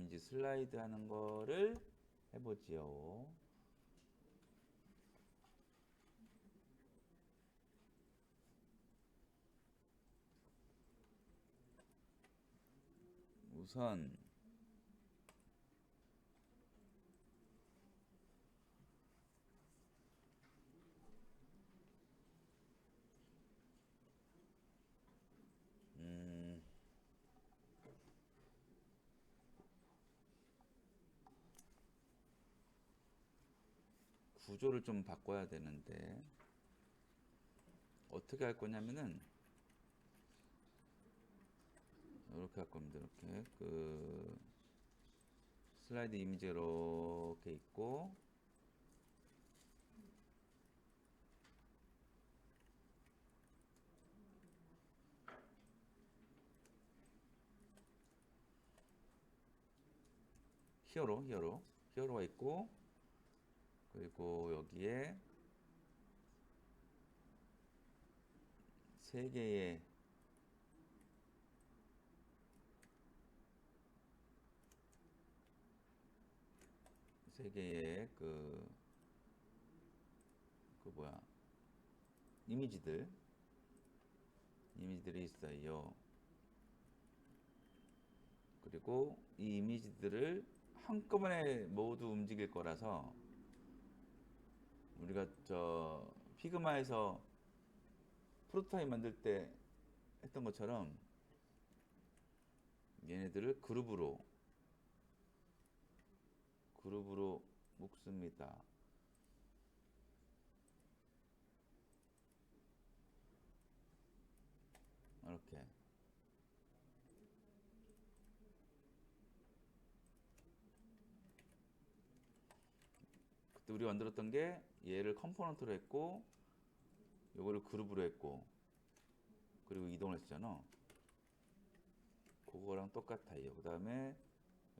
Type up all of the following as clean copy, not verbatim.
이미지 슬라이드 하는 거를 해보지요. 우선 구조를 좀 바꿔야 되는데 어떻게 할 거냐면은 이렇게 할 겁니다. 이렇게 그 슬라이드 이미지가 이렇게 있고 히어로가 있고 그리고 여기에 세 개의 그 뭐야 이미지들이 있어요. 그리고 이 이미지들을 한꺼번에 모두 움직일 거라서 우리가 저 피그마에서 프로토타입 만들 때 했던 것처럼 얘네들을 그룹으로 묶습니다. 이렇게 그때 우리가 만들었던 게 얘를 컴포넌트로 했고 요거를 그룹으로 했고 그리고 이동을 했잖아. 그거랑 똑같아요. 그 다음에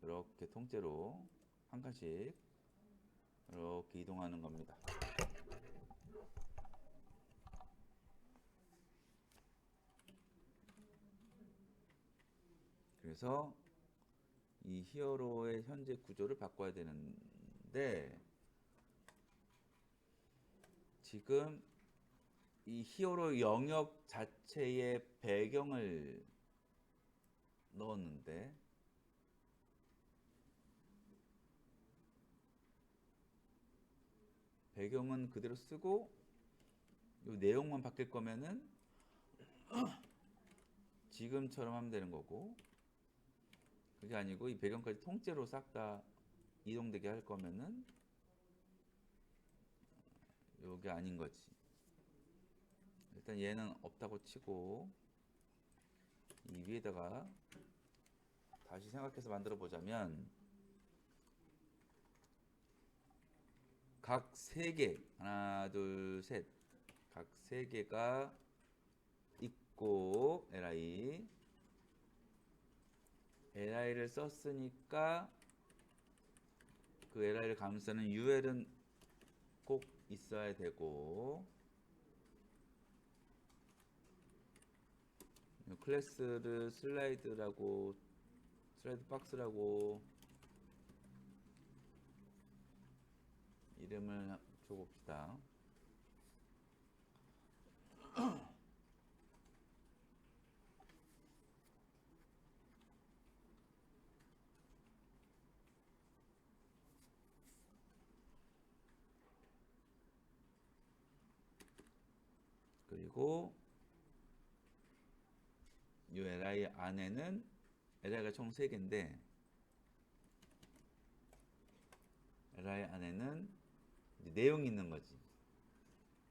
이렇게 통째로 한 칸씩 이렇게 이동하는 겁니다. 그래서 이 히어로의 현재 구조를 바꿔야 되는데 지금 이 히어로 영역 자체의 배경을 넣었는데 배경은 그대로 쓰고 이 내용만 바뀔 거면은 지금처럼 하면 되는 거고 그게 아니고 이 배경까지 통째로 싹 다 이동되게 할 거면은 요게 아닌 거지. 일단 얘는 없다고 치고 이 위에다가 다시 생각해서 만들어 보자면 각 3개 하나 둘 셋 각 3개가 있고 li를 썼으니까 그 li를 감싸는 ul은 꼭 있어야 되고 클래스를 슬라이드 박스라고 이름을 줘봅시다. 그리고 이 li 안에는 li가 총 3개인데 li 안에는 이제 내용이 있는 거지.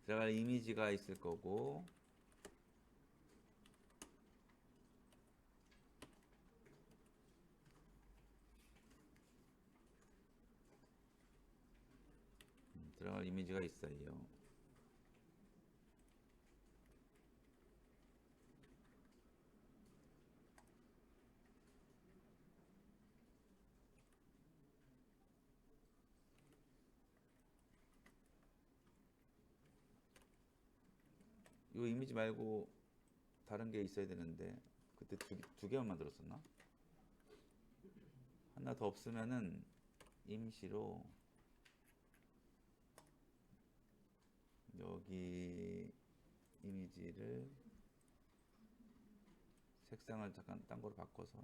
들어갈 이미지가 있을 거고 들어갈 이미지가 있어요. 이 이미지 말고 다른 게 있어야 되는데 그때 두 개만 만들었었나? 하나 더 없으면은 임시로 여기 이미지를 색상을 잠깐 딴 거로 바꿔서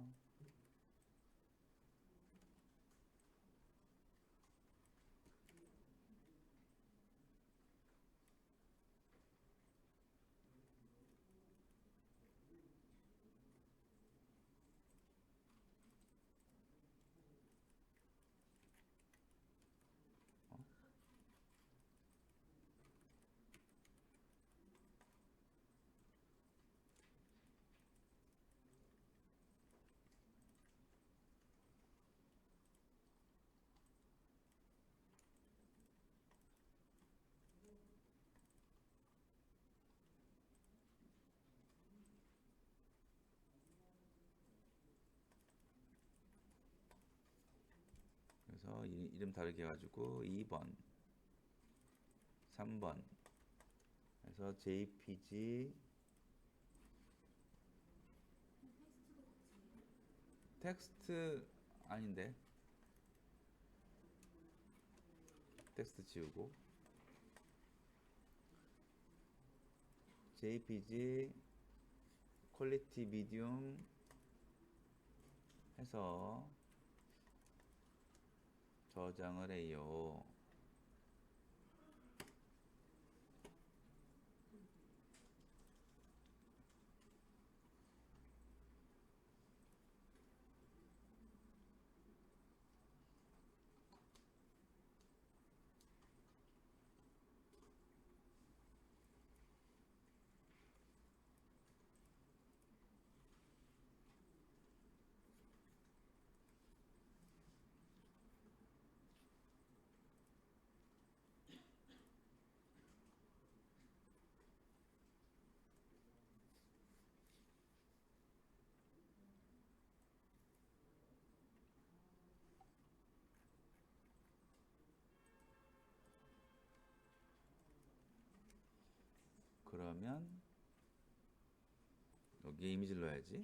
그래서 이름 다르게 해가지고 2번 3번 그래서 JPG 텍스트 아닌데 텍스트 지우고 JPG 퀄리티 미디움 해서 저장을 해요. 그러면 여기 이미지를 넣어야지.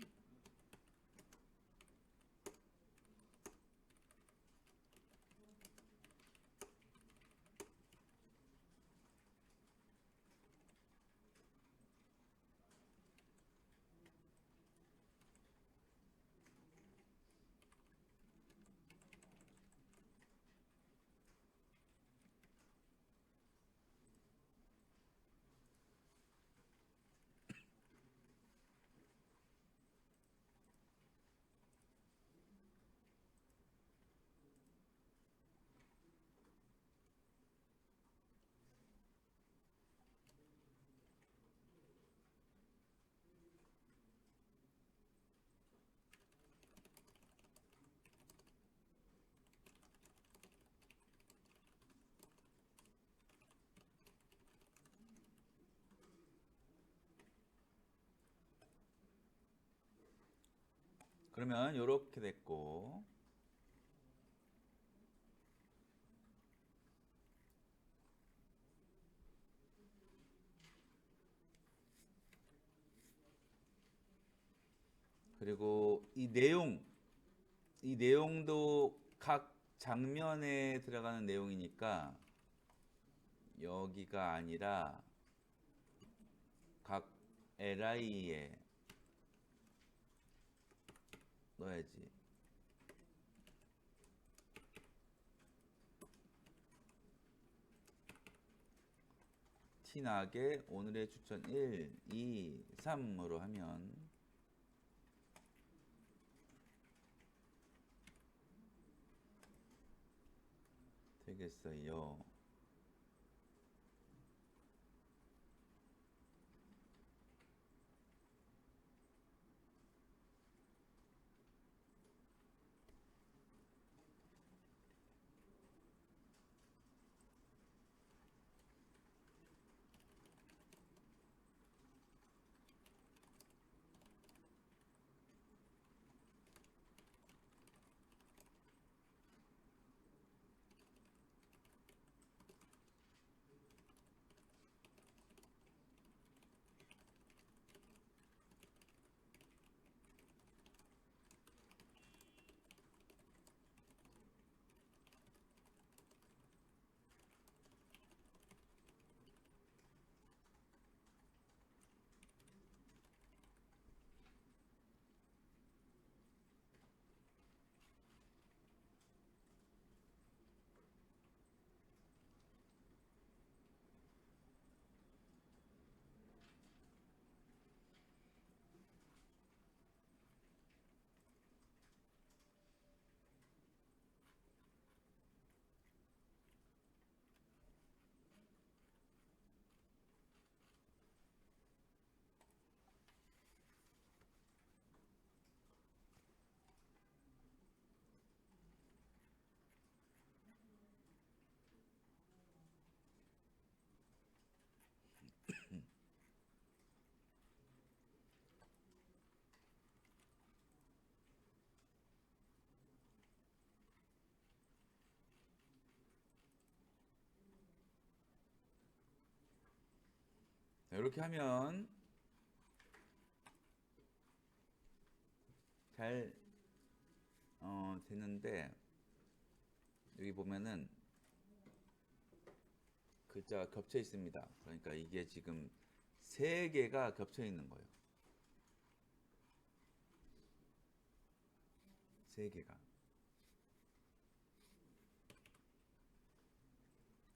그러면 이렇게 됐고 그리고 이 내용도 각 장면에 들어가는 내용이니까 여기가 아니라 각 LI에 넣어야지. 티나게 오늘의 추천 1, 2, 3으로 하면 되겠어요. 이렇게 하면 잘 되는데, 여기 보면은 글자가 겹쳐 있습니다. 그러니까 이게 지금 세 개가 겹쳐 있는 거예요. 세 개가.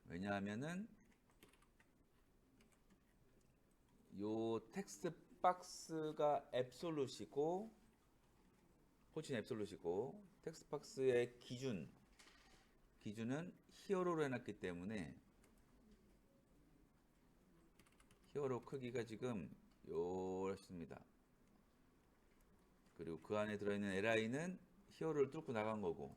왜냐하면은 요 텍스트 박스가 앱솔루시고, 호칭 앱솔루시고, 텍스트 박스의 기준은 히어로로 해놨기 때문에 히어로 크기가 지금 요렇습니다. 그리고 그 안에 들어있는 li는 히어로를 뚫고 나간 거고,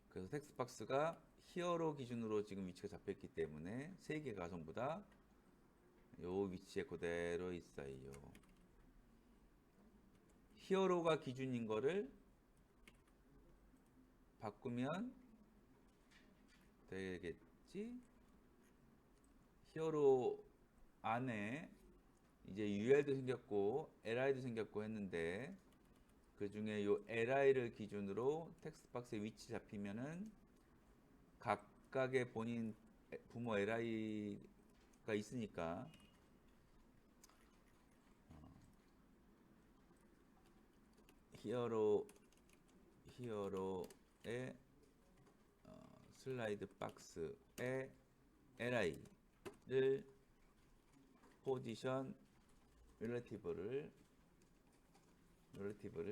그래서 텍스트 박스가 히어로 기준으로 지금 위치가 잡혔기 때문에 세 개가 전부 다 요 위치에 그대로 있어요. 히어로가 기준인 거를 바꾸면 되겠지? 히어로 안에 이제 UL도 생겼고 LI도 생겼고 했는데, 그 중에 요 LI를 기준으로 텍스트 박스의 위치 잡히면은 각각의 본인 부모 LI가 있으니까 히어로의 슬라이드 박스의 LI를 포지션 릴레티브를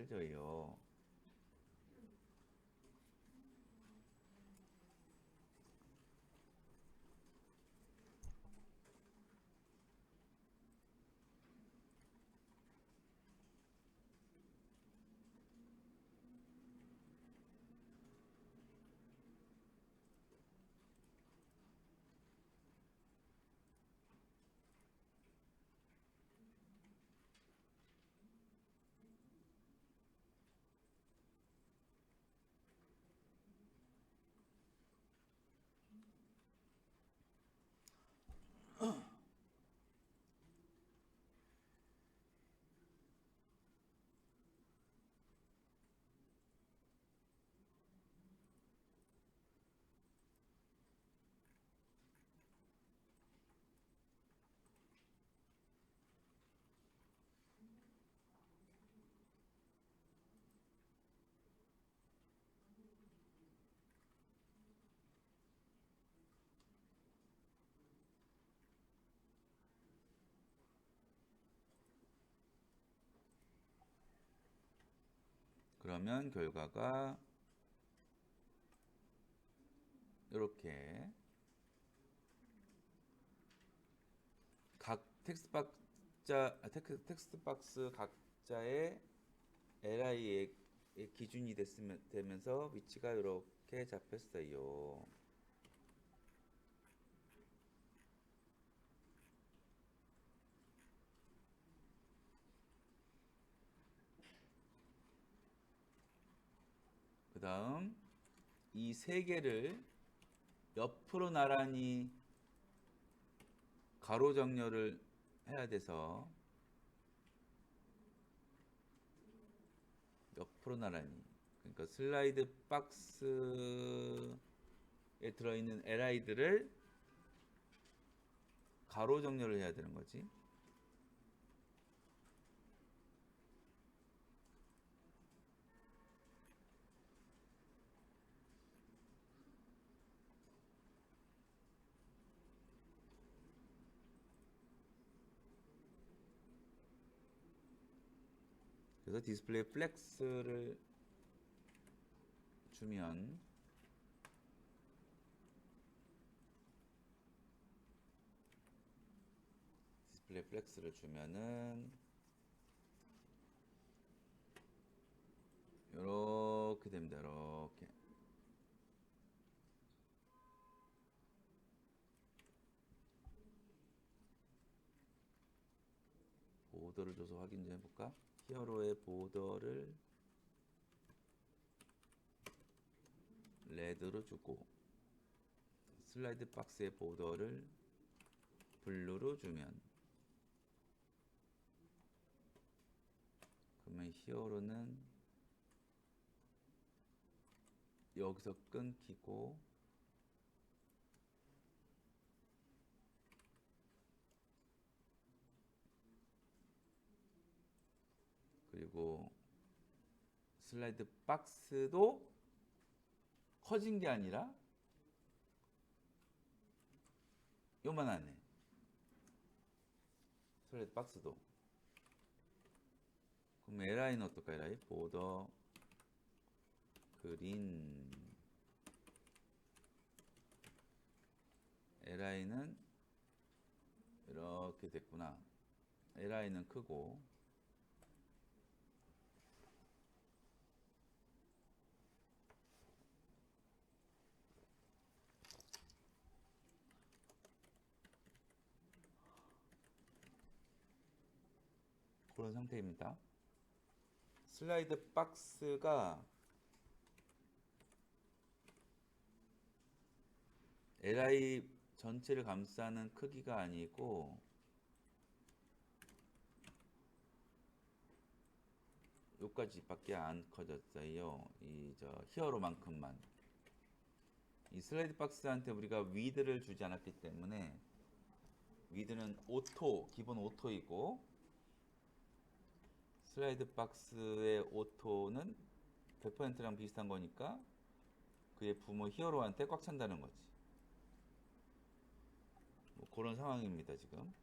줘요. 그러면 결과가 이렇게 각 텍스트 박스 각자의 li의 기준이 되면서 위치가 이렇게 잡혔어요. 그 다음 이 세 개를 옆으로 나란히 가로 정렬을 해야 돼서 옆으로 나란히, 그러니까 슬라이드 박스에 들어있는 li들을 가로 정렬을 해야 되는 거지. 그래서 디스플레이 플렉스를 주면 주면은 이렇게 됩니다. 이렇게. 보더를 줘서 확인 좀 해볼까? 히어로의 보더를 레드로 주고 슬라이드 박스의 보더를 블루로 주면, 그러면 히어로는 여기서 끊기고 그리고 슬라이드 박스도 커진 게 아니라 요만하네. 슬라이드 박스도. 그럼 LI는 어떨까? LI 보더 그린. LI는 이렇게 됐구나. LI는 크고 그런 상태입니다. 슬라이드 박스가 LI 전체를 감싸는 크기가 아니고 여기까지밖에 안 커졌어요. 이 히어로만큼만. 이 슬라이드 박스한테 우리가 위드를 주지 않았기 때문에, 위드는 오토, 기본 오토이고 슬라이드 박스의 오토는 100%랑 비슷한 거니까 그의 부모 히어로한테 꽉 찬다는 거지. 뭐 그런 상황입니다 지금.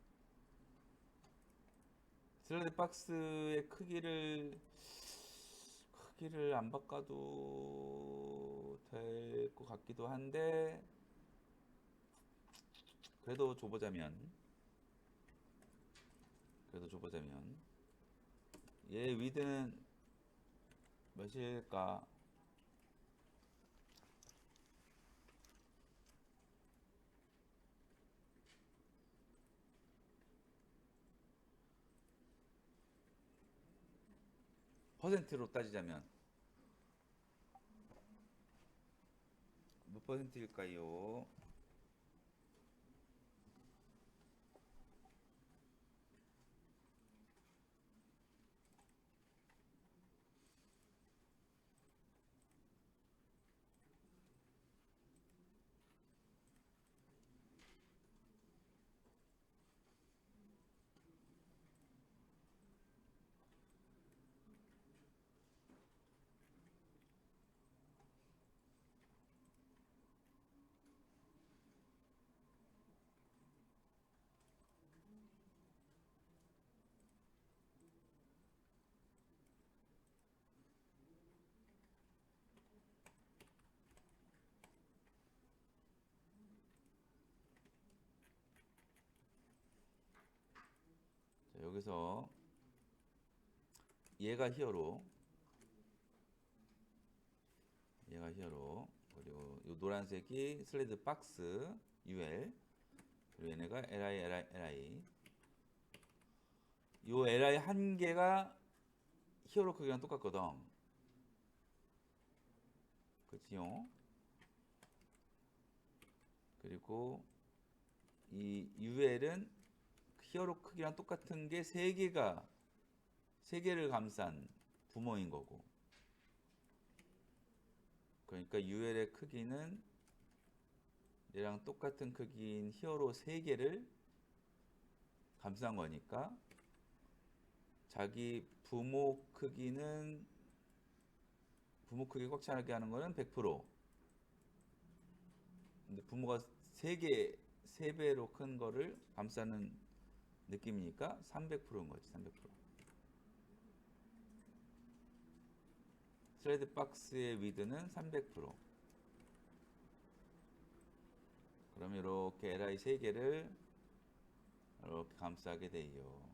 슬라이드 박스의 크기를 안 바꿔도 될 것 같기도 한데, 그래도 줘보자면 얘 위드는 몇일까? 퍼센트로 따지자면 몇 퍼센트일까요? 자, 여기서 얘가 히어로, 그리고 이 노란색이 슬레이드 박스 UL, 그리고 얘네가 LI. 요 LI 한 개가 히어로 크기랑 똑같거든. 그치요? 그리고 이 UL은 히어로 크기랑 똑같은 게 세 개를 감싼 부모인 거고, 그러니까 UL의 크기는 얘랑 똑같은 크기인 히어로 3개를 감싼 거니까 자기 부모 크기 꽉 차게 하는 거는 100%. 근데 부모가 3배로 큰 거를 감싸는 느낌이니까 300%인 거지, 300%. 슬레이드 박스의 위드는 300%. 그럼 이렇게 LI 3개를 이렇게 감싸게 돼요.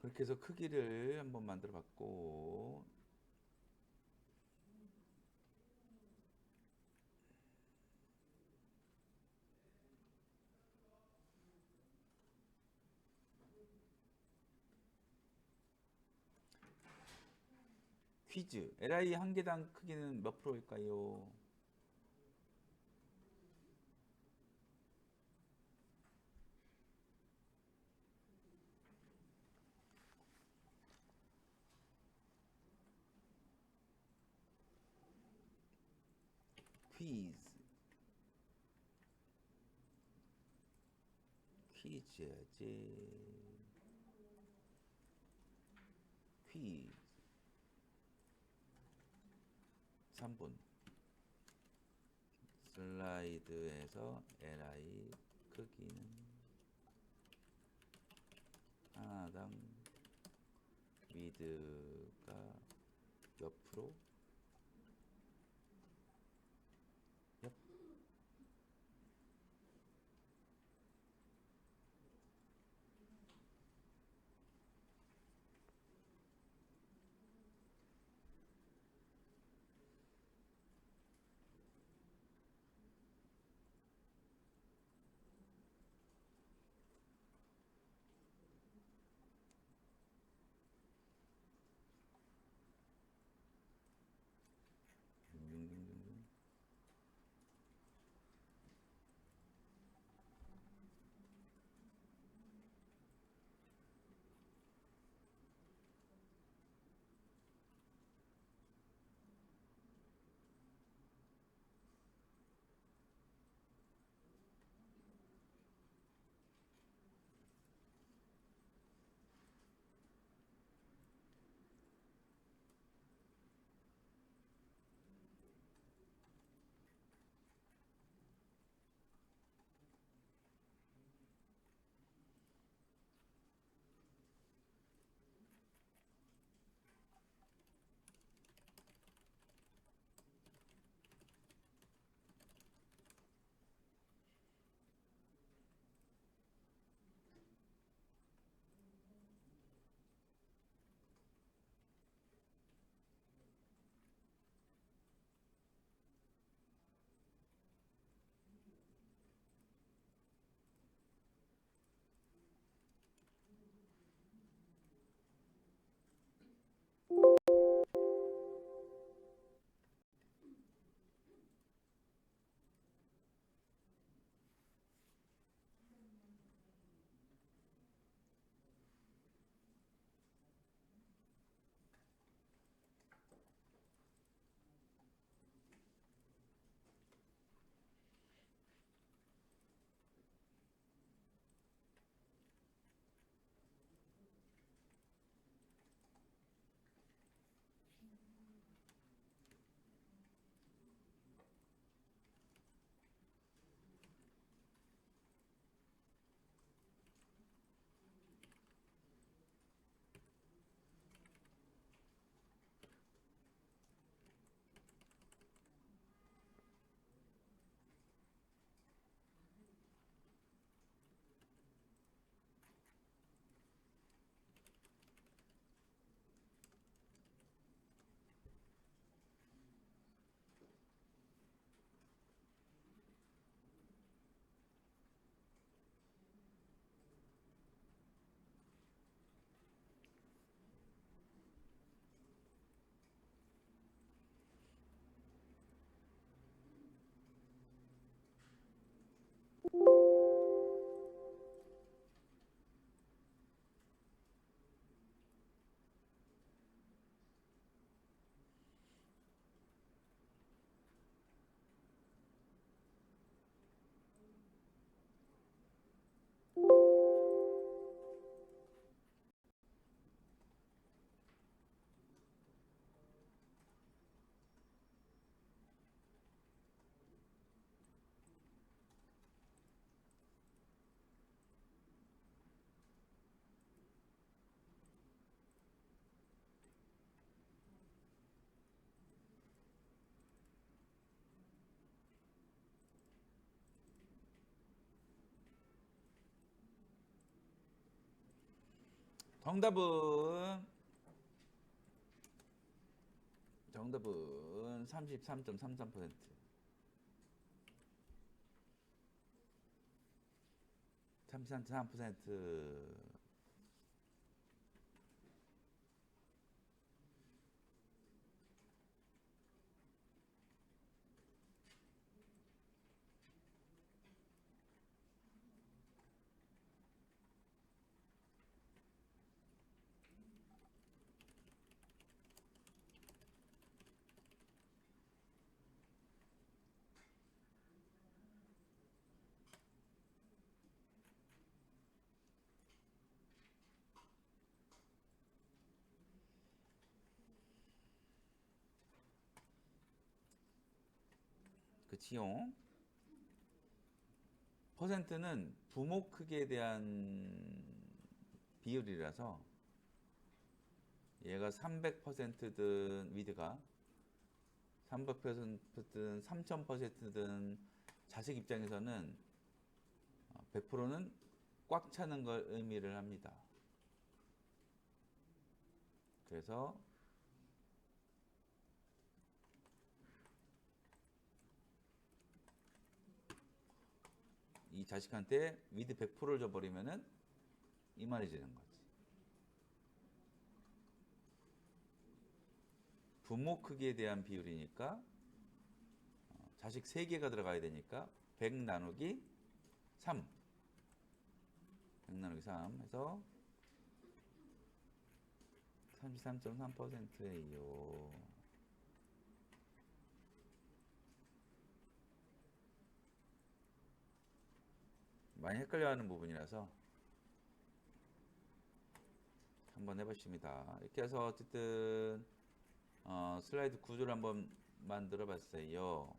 그렇게 해서 크기를 한번 만들어 봤고, 퀴즈. LI 한 개당 크기는 몇 프로일까요? 퀴즈. 퀴즈야지. 퀴즈. 3분. 슬라이드에서 LI 크기는 하나당 위드가 몇 프로? 엽. 정답은 33.33%. 33.3%. 그치요? 퍼센트는 부모 크기에 대한 비율이라서 얘가 300%든 위드가 300%든 3000%든 자식 입장에서는 100%는 꽉 차는 걸 의미를 합니다. 그래서 이 자식한테 위드 100%를 줘버리면은 이만해지는 거지. 부모 크기에 대한 비율이니까 자식 3개가 들어가야 되니까 100 나누기 3 100 나누기 3 해서 33.3%예요. 많이 헷갈려하는 부분이라서 한번 해보십니다. 이렇게 해서 어쨌든 슬라이드 구조를 한번 만들어 봤어요.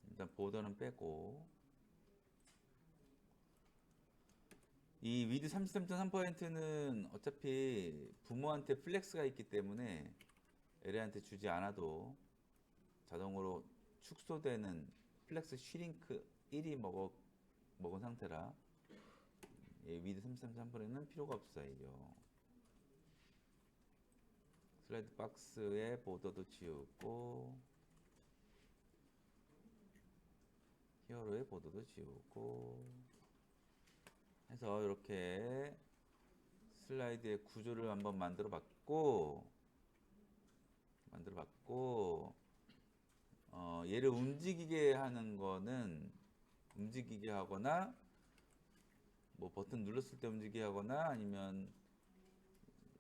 일단 보더는 빼고 이 위드 33.3%는 어차피 부모한테 플렉스가 있기 때문에 LA한테 주지 않아도 자동으로 축소되는 플렉스 슈링크 1이 먹은 상태라 위드 33.3%는 필요가 없어요. 슬라이드 박스에 보더도 지우고 히어로의 보더도 지우고 해서 이렇게 슬라이드의 구조를 한번 만들어 봤고 얘를 움직이게 하는 거는 움직이게 하거나 뭐 버튼 눌렀을 때 움직이게 하거나 아니면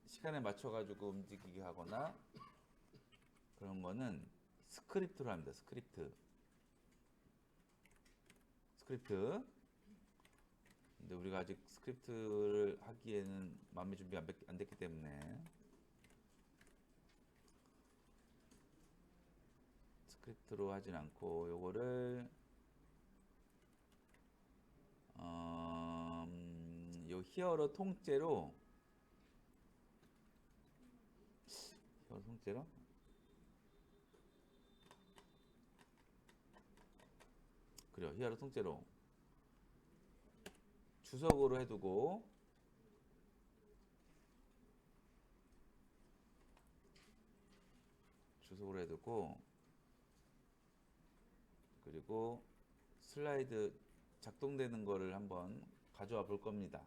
시간에 맞춰 가지고 움직이게 하거나 그런 거는 스크립트로 합니다. 스크립트. 근데 우리가 아직 스크립트를 하기에는 마음의 준비 안 됐기 때문에 스크립트로 하진 않고 요거를 요 히어로 통째로 그래요. 히어로 통째로 주석으로 해두고 기본적으로 해두고, 그리고 슬라이드 작동되는 거를 한번 가져와 볼 겁니다.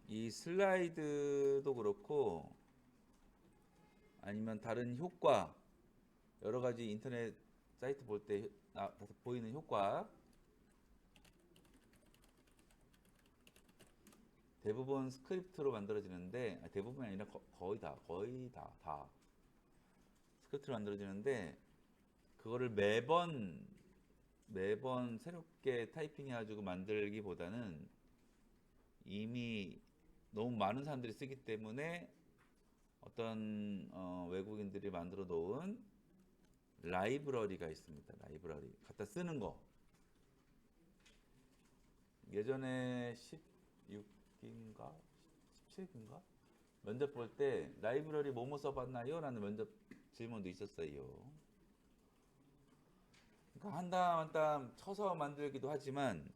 이 슬라이드도 그렇고 아니면 다른 효과, 여러 가지 인터넷 사이트 볼 때 보이는 효과, 대부분 스크립트로 만들어지는데, 대부분이 아니라 거의 다 스크립트로 만들어지는데, 그거를 매번 새롭게 타이핑해가지고 만들기보다는 이미 너무 많은 사람들이 쓰기 때문에 어떤 외국인들이 만들어 놓은 라이브러리가 있습니다. 라이브러리 갖다 쓰는 거. 예전에 16인가 17인가 면접 볼 때 라이브러리 뭐뭐 써봤나요? 라는 면접 질문도 있었어요. 그러니까 한 땀 한 땀 쳐서 만들기도 하지만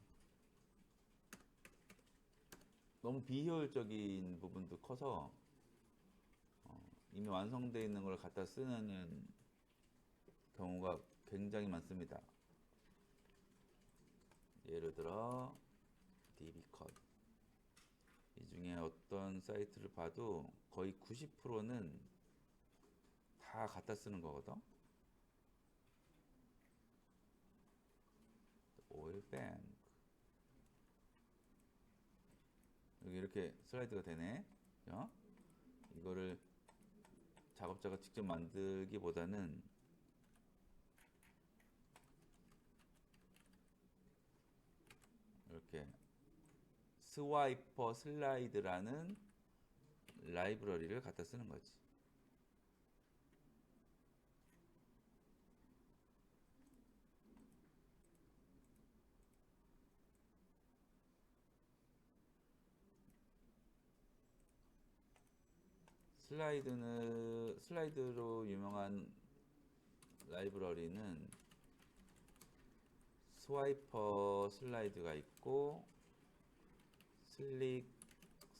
너무 비효율적인 부분도 커서 이미 완성되어 있는 걸 갖다 쓰는 경우가 굉장히 많습니다. 예를 들어 dbcut, 이 중에 어떤 사이트를 봐도 거의 90%는 다 갖다 쓰는 거거든. 오일뱅크, 여기 이렇게 슬라이드가 되네. 이거를 작업자가 직접 만들기보다는 이렇게 스와이퍼 슬라이드라는 라이브러리를 갖다 쓰는 거지. 슬라이드로 유명한 라이브러리는 스와이퍼 슬라이드가 있고, 슬릭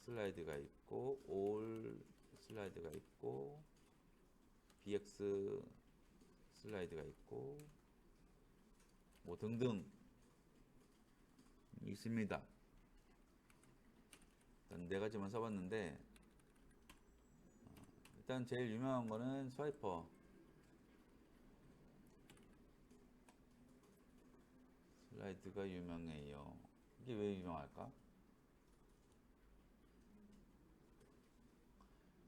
슬라이드가 있고, 올 슬라이드가 있고, BX 슬라이드가 있고, 뭐 등등 있습니다. 일단 네 가지만 써봤는데, 일단 제일 유명한 거는 스와이퍼 슬라이드가 유명해요. 이게 왜 유명할까?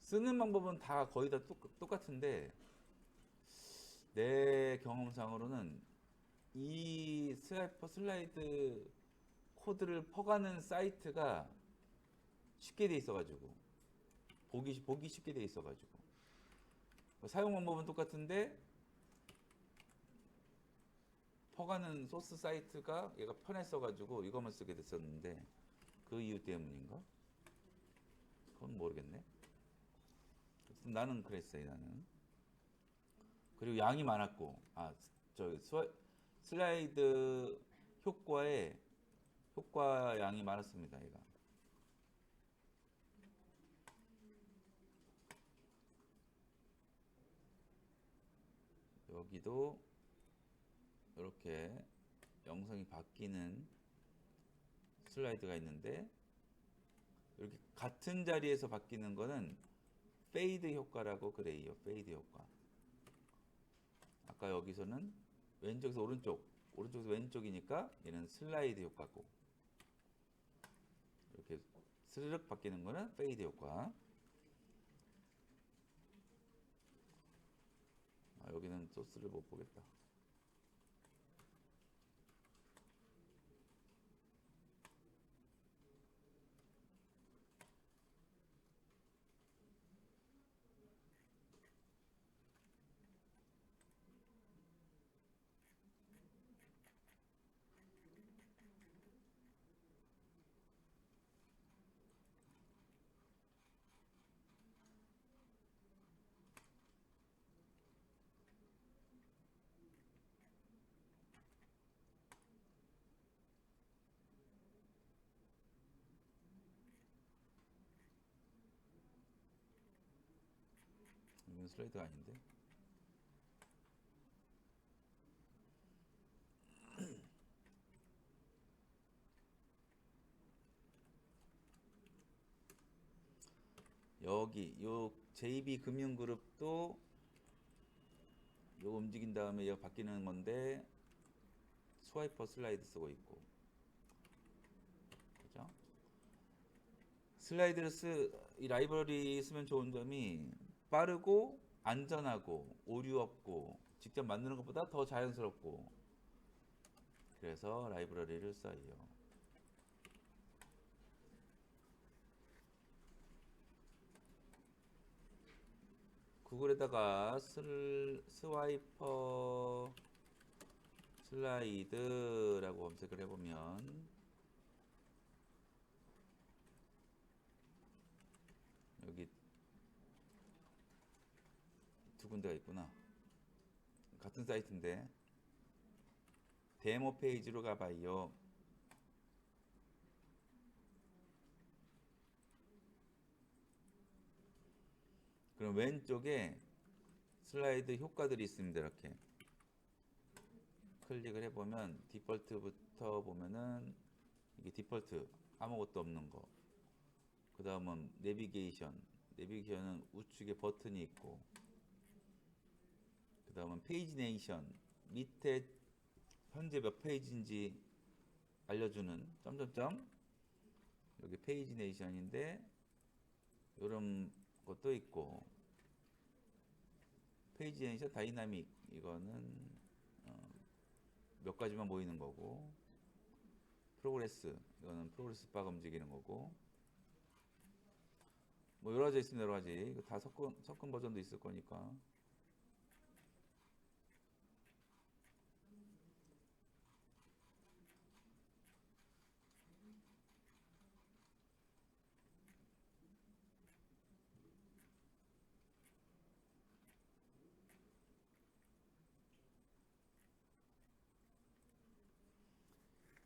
쓰는 방법은 다 거의 다 똑같은데, 내 경험상으로는 이 스와이퍼 슬라이드 코드를 퍼가는 사이트가 쉽게 돼 있어가지고, 보기 쉽게 돼 있어가지고, 사용 방법은 똑같은데 퍼가는 소스 사이트가 얘가 편했어가지고 이것만 쓰게 됐었는데, 그 이유 때문인가? 그건 모르겠네. 나는 그랬어요. 나는. 그리고 양이 많았고, 슬라이드 효과 양이 많았습니다. 얘가. 여기도 이렇게 영상이 바뀌는 슬라이드가 있는데, 이렇게 같은 자리에서 바뀌는 거는 페이드 효과라고 그래요. 페이드 효과. 아까 여기서는 왼쪽에서 오른쪽에서 왼쪽이니까 얘는 슬라이드 효과고, 이렇게 스르륵 바뀌는 거는 페이드 효과. 여기는 소스를 못 보겠다. 이건 슬라이드가 아닌데. 여기 요 JB 금융그룹도 요거 움직인 다음에 얘가 바뀌는 건데 스와이퍼 슬라이드 쓰고 있고, 그죠? 이 라이브러리 쓰면 좋은 점이 빠르고 안전하고 오류 없고 직접 만드는 것보다 더 자연스럽고, 그래서 라이브러리를 써요. 구글에다가 스와이퍼 슬라이드라고 검색을 해보면 여기 두 군데가 있구나. 같은 사이트인데 데모 페이지로 가봐요. 그럼 왼쪽에 슬라이드 효과들이 있습니다. 이렇게 클릭을 해보면 디폴트부터 보면은 이게 디폴트 아무것도 없는 거. 그 다음은 내비게이션은 우측에 버튼이 있고, 그 다음은 페이지 네이션 밑에 현재 몇 페이지인지 알려주는 점점점, 여기 페이지 네이션인데 이런 것도 있고, 페이지 네이션 다이나믹 이거는 몇 가지만 보이는 거고, 프로그레스 이거는 프로그레스 바가 움직이는 거고, 뭐 여러 가지 있습니다. 여러 가지. 이거 다 섞은 버전도 있을 거니까.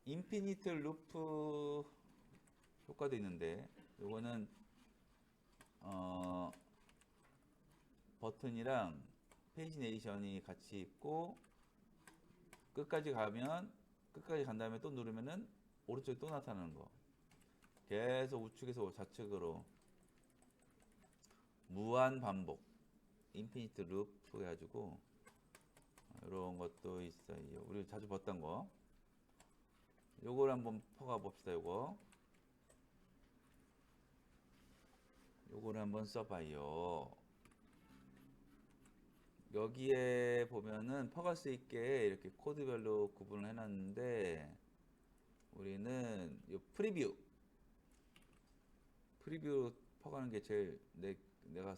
인피니트 루프 효과도 있는데, 요거는 버튼이랑 페이지 네이션이 같이 있고, 끝까지 간 다음에 또 누르면은 오른쪽에 또 나타나는 거. 계속 우측에서 좌측으로 무한 반복, 인피니트 루프 해가지고 이런 것도 있어요. 우리 자주 봤던 거. 요걸 한번 퍼가 봅시다. 요걸 한번 써봐요. 여기에 보면은 퍼갈 수 있게 이렇게 코드별로 구분을 해놨는데, 우리는 요 프리뷰 퍼가는 게 제일 내가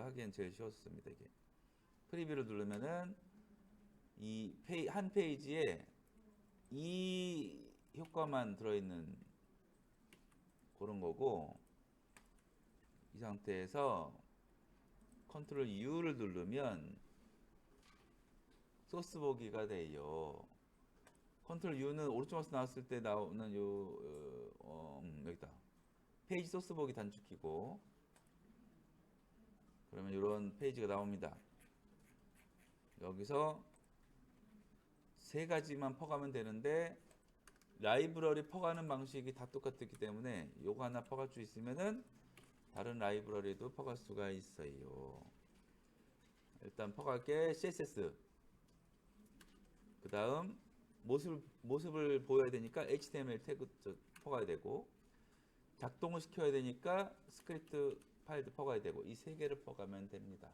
하기엔 제일 쉬웠습니다. 이게 프리뷰를 누르면은 한 페이지에 이 효과만 들어있는 그런 거고, 이 상태에서 컨트롤 U를 누르면 소스 보기가 돼요. 컨트롤 U는 오른쪽 마우스 나왔을 때 나오는 여기다 페이지 소스 보기 단축키고, 그러면 이런 페이지가 나옵니다. 여기서 세 가지만 퍼가면 되는데, 라이브러리 퍼가는 방식이 다 똑같기 때문에 요거 하나 퍼갈 수 있으면은 다른 라이브러리도 퍼갈 수가 있어요. 일단 퍼갈게 CSS, 그 다음 모습을 보여야 되니까 HTML 태그 퍼가야 되고, 작동을 시켜야 되니까 스크립트 파일도 퍼가야 되고, 이 세 개를 퍼가면 됩니다.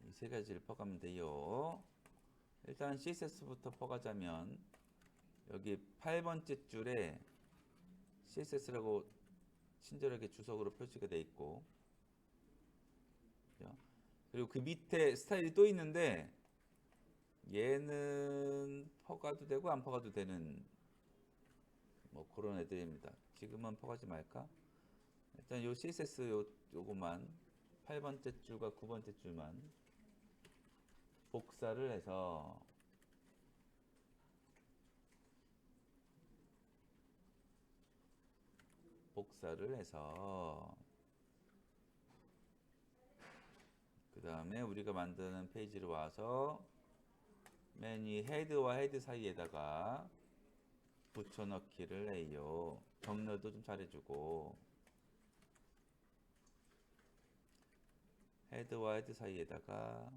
이 세 가지를 퍼가면 돼요. 일단 CSS부터 퍼가자면 여기 8번째 줄에 CSS라고 친절하게 주석으로 표시가 되어 있고, 그리고 그 밑에 스타일이 또 있는데 얘는 퍼가도 되고 안 퍼가도 되는 뭐 그런 애들입니다. 지금은 퍼가지 말까? 일단 요 CSS 요거만 8번째 줄과 9번째 줄만 복사를 해서 복사를 해서 그 다음에 우리가 만드는 페이지로 와서 맨 위 헤드와 헤드 사이에다가 붙여넣기를 해요. 정렬도 좀 잘해주고 헤드와 헤드 사이에다가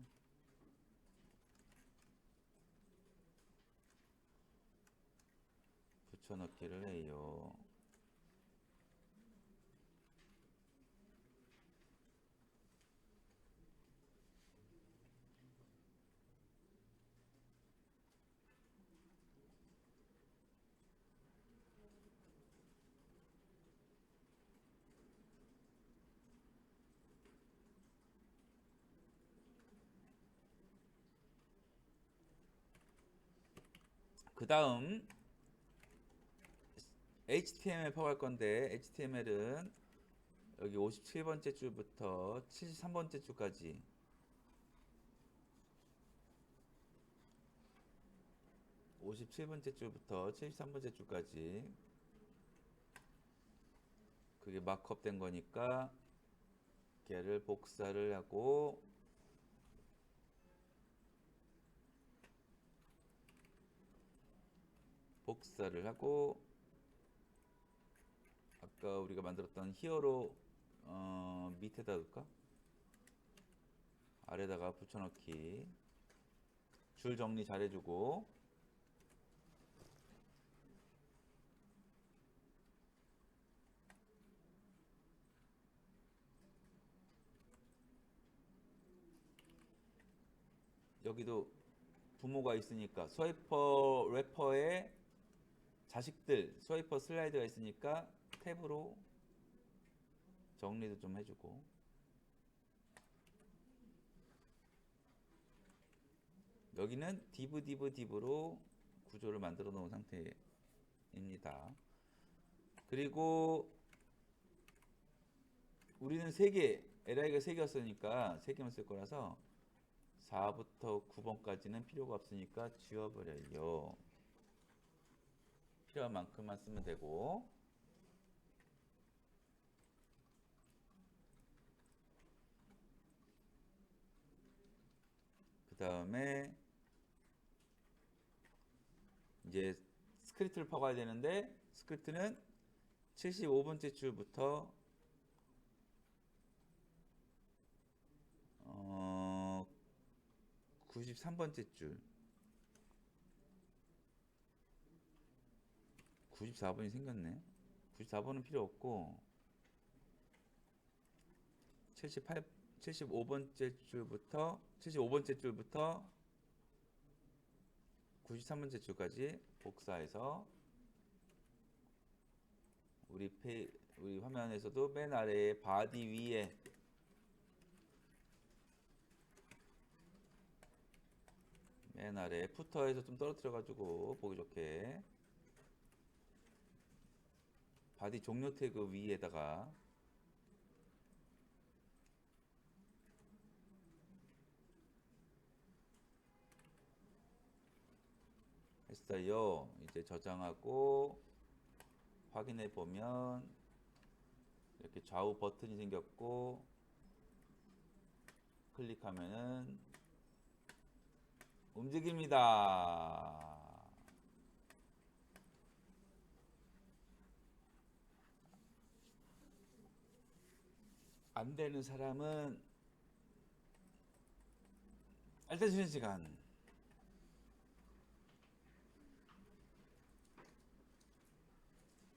붙여넣기를 해요. 그 다음 HTML 퍼갈 건데 HTML은 여기 57번째 줄부터 73번째 줄까지 57번째 줄부터 73번째 줄까지 그게 마크업 된 거니까 걔를 복사를 하고 아까 우리가 만들었던 히어로 밑에다 둘까? 아래다가 붙여넣기 줄 정리 잘해주고 여기도 부모가 있으니까 스와이퍼 래퍼에 자식들 스와이퍼 슬라이드가 있으니까 탭으로 정리도 좀 해주고 여기는 div로 구조를 만들어 놓은 상태입니다. 그리고 우리는 3개 LI가 3개였으니까 3개만 쓸 거라서 4부터 9번까지는 필요가 없으니까 지워버려요. 필요한 만큼만 쓰면 되고 그 다음에 이제 스크립트를 퍼가야 되는데 스크립트는 75번째 줄부터 93번째 줄 94번이 생겼네. 94번은 필요 없고 75번째 줄부터 93번째 줄까지 복사해서 우리 화면에서도 맨 아래에 바디 위에 맨 아래 푸터에서 좀 떨어뜨려 가지고 보기 좋게 바디 종료 태그 위에다가 했어요. 이제 저장하고 확인해 보면 이렇게 좌우 버튼이 생겼고 클릭하면은 움직입니다. 안 되는 사람은 알려주는 시간.